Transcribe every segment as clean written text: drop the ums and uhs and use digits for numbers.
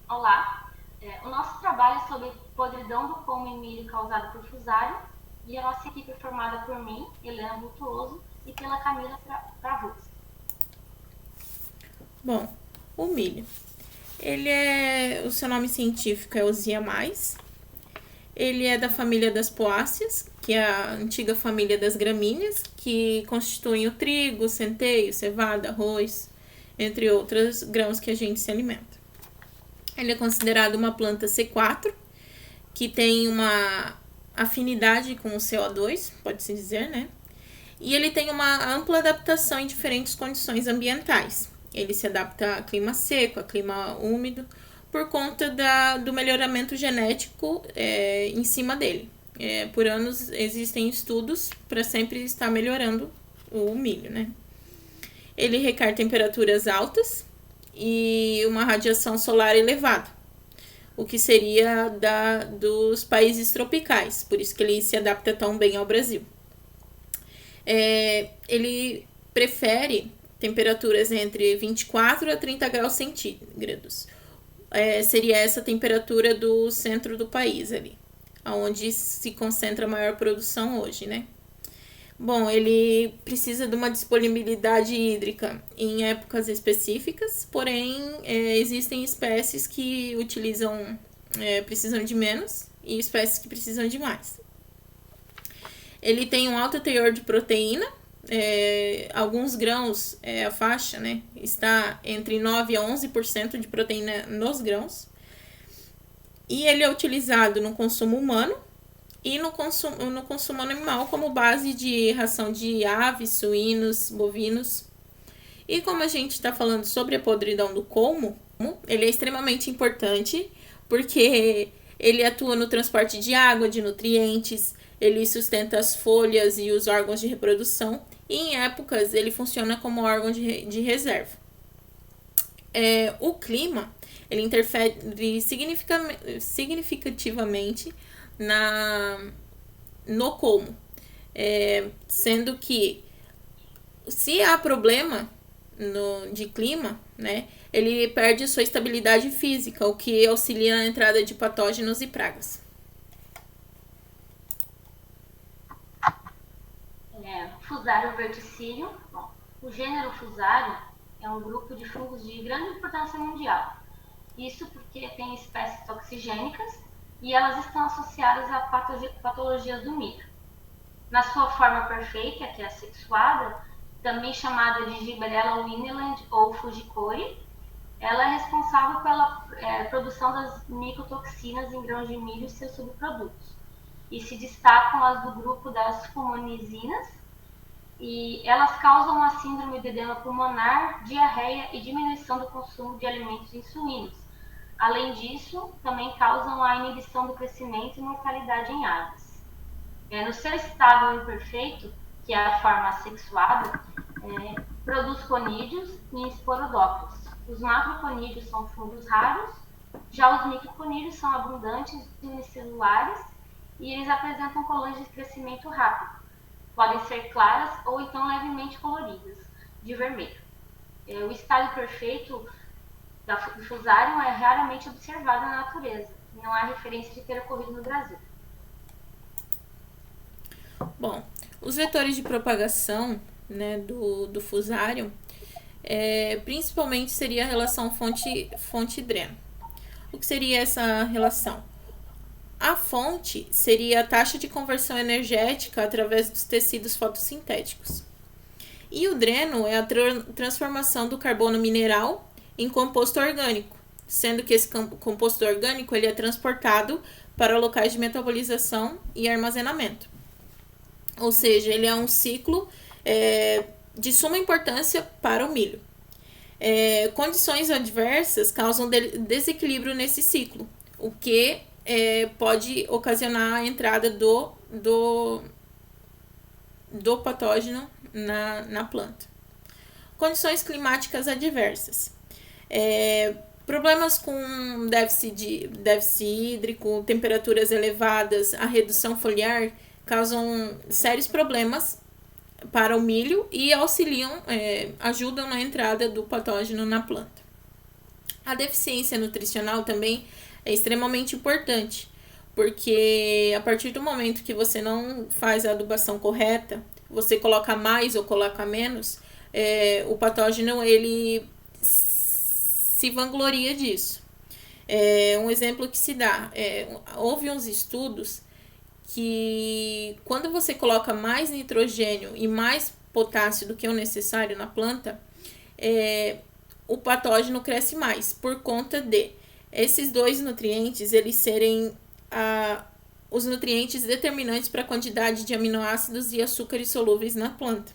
Olá, o nosso trabalho é sobre podridão do colmo e milho causado por fusário e a nossa equipe é formada por mim, Helena Vultuoso, e pela Camila Pravuz. Bom, o milho. O seu nome científico é Ossia mais. Ele é da família das poáceas, que é a antiga família das gramíneas, que constituem o trigo, o centeio, cevada, arroz, entre outros grãos que a gente se alimenta. Ele é considerado uma planta C4, que tem uma afinidade com o CO2, pode-se dizer, né? E ele tem uma ampla adaptação em diferentes condições ambientais. Ele se adapta a clima seco, a clima úmido, por conta do melhoramento genético em cima dele. Por anos existem estudos para sempre estar melhorando o milho, né? Ele requer temperaturas altas e uma radiação solar elevada, o que seria dos países tropicais, por isso que ele se adapta tão bem ao Brasil. Ele prefere temperaturas entre 24 a 30 graus centígrados. Seria essa temperatura do centro do país ali, onde se concentra a maior produção hoje, né? Bom, ele precisa de uma disponibilidade hídrica em épocas específicas, porém existem espécies que precisam de menos e espécies que precisam de mais. Ele tem um alto teor de proteína. Alguns grãos, a faixa, né, está entre 9 a 11% de proteína nos grãos. E ele é utilizado no consumo humano e no consumo animal como base de ração de aves, suínos, bovinos. E como a gente está falando sobre a podridão do colmo, ele é extremamente importante porque ele atua no transporte de água, de nutrientes, ele sustenta as folhas e os órgãos de reprodução e em épocas ele funciona como órgão de reserva. O clima ele interfere significativamente no colmo, sendo que se há problema de clima, né, ele perde sua estabilidade física, o que auxilia na entrada de patógenos e pragas. Fusário verticílio. Bom, o gênero Fusário é um grupo de fungos de grande importância mundial. Isso porque tem espécies toxigênicas e elas estão associadas a patologias do milho. Na sua forma perfeita, que é a sexuada, também chamada de Gibberella winneland ou Fujikori, ela é responsável pela produção das micotoxinas em grãos de milho e seus subprodutos. E se destacam as do grupo das fumonizinas, e elas causam a síndrome de edema pulmonar, diarreia e diminuição do consumo de alimentos insulinos. Além disso, também causam a inibição do crescimento e mortalidade em aves. No seu estado imperfeito, que é a forma assexuada, produz conídeos e esporodófilos. Os macroconídeos são fungos raros, já os microconídeos são abundantes e unicelulares e eles apresentam colônias de crescimento rápido. Podem ser claras ou então levemente coloridas, de vermelho. O estado perfeito do fusário é raramente observado na natureza. Não há referência de ter ocorrido no Brasil. Bom, os vetores de propagação, né, do fusário, principalmente seria a relação fonte-dreno. O que seria essa relação? A fonte seria a taxa de conversão energética através dos tecidos fotossintéticos. E o dreno é a transformação do carbono mineral em composto orgânico, sendo que esse composto orgânico ele é transportado para locais de metabolização e armazenamento. Ou seja, ele é um ciclo de suma importância para o milho. Condições adversas causam desequilíbrio nesse ciclo, o que pode ocasionar a entrada do patógeno na planta. Condições climáticas adversas. Problemas com déficit hídrico, temperaturas elevadas, a redução foliar causam sérios problemas para o milho e ajudam na entrada do patógeno na planta. A deficiência nutricional também é extremamente importante, porque a partir do momento que você não faz a adubação correta, você coloca mais ou coloca menos, o patógeno ele se vangloria disso. Um exemplo que se dá, houve uns estudos que quando você coloca mais nitrogênio e mais potássio do que o necessário na planta, o patógeno cresce mais, por conta de esses dois nutrientes eles serem os nutrientes determinantes para a quantidade de aminoácidos e açúcares solúveis na planta.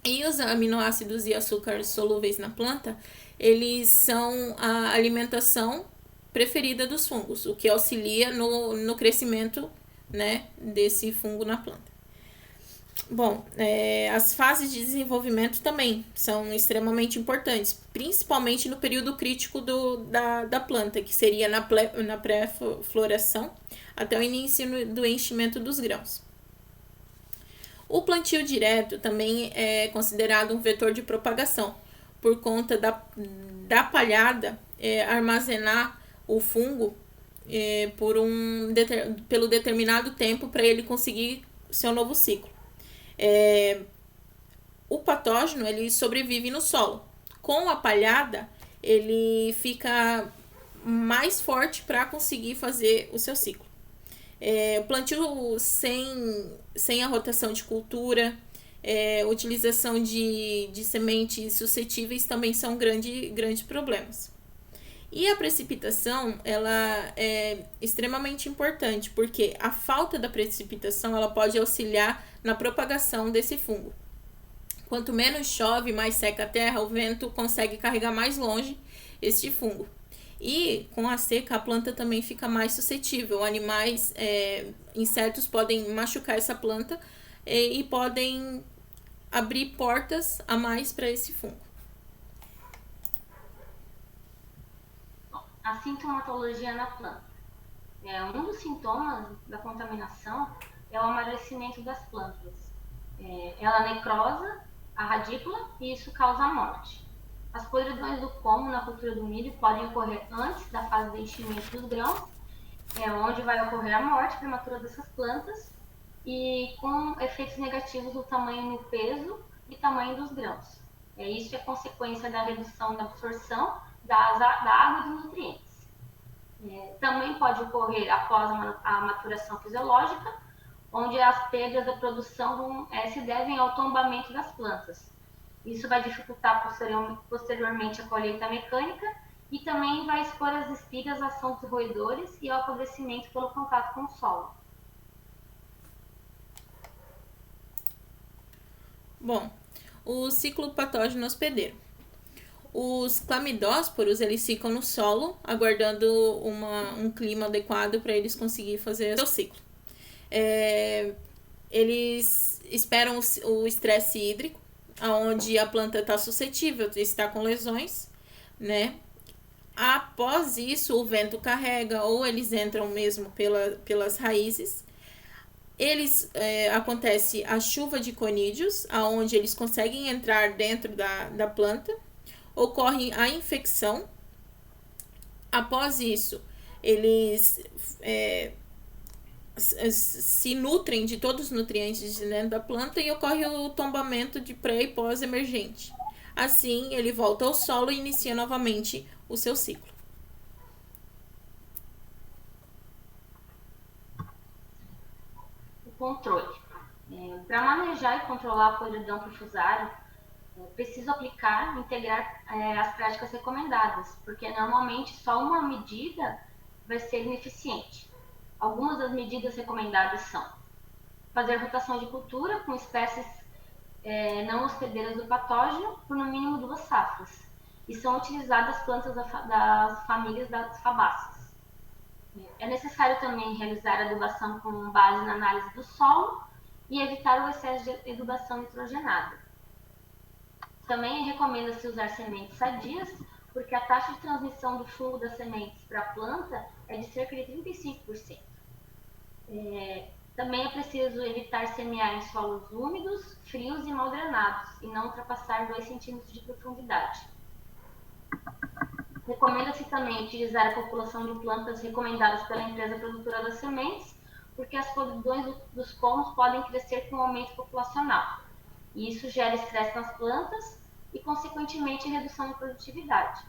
E os aminoácidos e açúcares solúveis na planta, eles são a alimentação preferida dos fungos, o que auxilia no crescimento, né, desse fungo na planta. Bom, as fases de desenvolvimento também são extremamente importantes, principalmente no período crítico da planta, que seria na pré-floração até o início do enchimento dos grãos. O plantio direto também é considerado um vetor de propagação, por conta da palhada armazenar o fungo pelo determinado tempo para ele conseguir seu novo ciclo. O patógeno ele sobrevive no solo. Com a palhada, ele fica mais forte para conseguir fazer o seu ciclo. O plantio sem a rotação de cultura, utilização de sementes suscetíveis também são grandes problemas. E a precipitação, ela é extremamente importante, porque a falta da precipitação, ela pode auxiliar na propagação desse fungo. Quanto menos chove, mais seca a terra, o vento consegue carregar mais longe este fungo. E com a seca, a planta também fica mais suscetível. Animais, insetos podem machucar essa planta e podem abrir portas a mais para esse fungo. A sintomatologia na planta. Um dos sintomas da contaminação é o amadurecimento das plantas. Ela necrosa a radícula e isso causa a morte. As podridões do pomo na cultura do milho podem ocorrer antes da fase de enchimento dos grãos, onde vai ocorrer a morte prematura dessas plantas e com efeitos negativos no tamanho e no peso e tamanho dos grãos. Isso é consequência da redução da absorção da água e dos nutrientes. Também pode ocorrer após a maturação fisiológica, onde as perdas da produção se devem ao tombamento das plantas. Isso vai dificultar posteriormente a colheita mecânica e também vai expor as espigas à ação dos roedores e ao apodrecimento pelo contato com o solo. Bom, o ciclo patógeno hospedeiro. Os clamidósporos, eles ficam no solo, aguardando um clima adequado para eles conseguirem fazer o seu ciclo. Eles esperam o estresse hídrico, onde a planta está suscetível, está com lesões, né? Após isso, o vento carrega ou eles entram mesmo pelas raízes. Acontece a chuva de conídeos, onde eles conseguem entrar dentro da planta. Ocorre a infecção. Após isso, eles se nutrem de todos os nutrientes de dentro da planta e ocorre o tombamento de pré e pós-emergente. Assim, ele volta ao solo e inicia novamente o seu ciclo. O controle. Para manejar e controlar a podridão profusária, preciso integrar as práticas recomendadas, porque normalmente só uma medida vai ser ineficiente. Algumas das medidas recomendadas são fazer rotação de cultura com espécies não hospedeiras do patógeno por no mínimo 2 safras, e são utilizadas plantas das famílias das fabáceas. É necessário também realizar adubação com base na análise do solo e evitar o excesso de adubação nitrogenada. Também recomenda-se usar sementes sadias, porque a taxa de transmissão do fungo das sementes para a planta é de cerca de 35%. Também é preciso evitar semear em solos úmidos, frios e mal drenados, e não ultrapassar 2 centímetros de profundidade. Recomenda-se também utilizar a população de plantas recomendadas pela empresa produtora das sementes, porque as podridões dos pomos podem crescer com o aumento populacional. E isso gera estresse nas plantas e, consequentemente, redução de produtividade.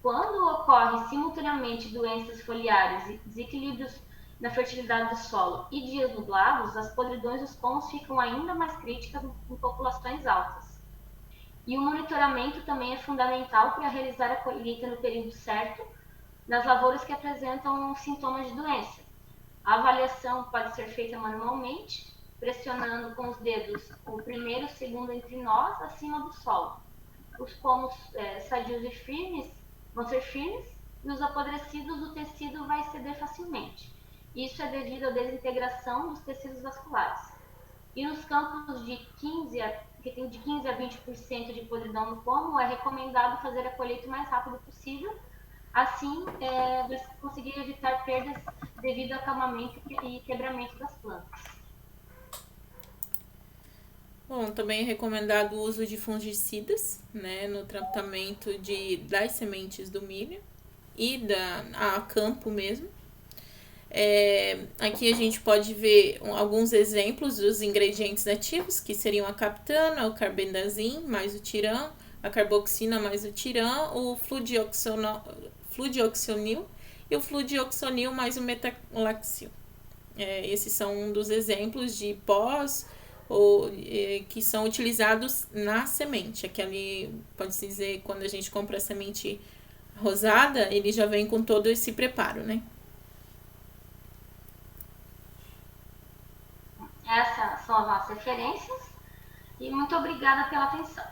Quando ocorre simultaneamente doenças foliares, desequilíbrios na fertilidade do solo e dias nublados, as podridões dos pomos ficam ainda mais críticas em populações altas. E o monitoramento também é fundamental para realizar a colheita no período certo nas lavouras que apresentam sintomas de doença. A avaliação pode ser feita manualmente, pressionando com os dedos o primeiro e o segundo entre nós acima do solo. Os pomos sadios e firmes vão ser firmes e os apodrecidos do tecido vai ceder facilmente. Isso é devido à desintegração dos tecidos vasculares. E nos campos que tem de 15 a 20% de podridão no pomo, é recomendado fazer a colheita o mais rápido possível. Assim, vai conseguir evitar perdas devido ao acalmamento e quebramento das plantas. Bom, também é recomendado o uso de fungicidas, né, no tratamento das sementes do milho e a campo mesmo. Aqui a gente pode ver alguns exemplos dos ingredientes nativos, que seriam a captana, o carbendazim mais o tirão, a carboxina mais o tirão, o fludioxonil e o fludioxonil mais o metalaxil. Esses são um dos exemplos de pós que são utilizados na semente. Aquele, pode-se dizer, quando a gente compra a semente rosada, ele já vem com todo esse preparo, né? Essas são as nossas referências e muito obrigada pela atenção.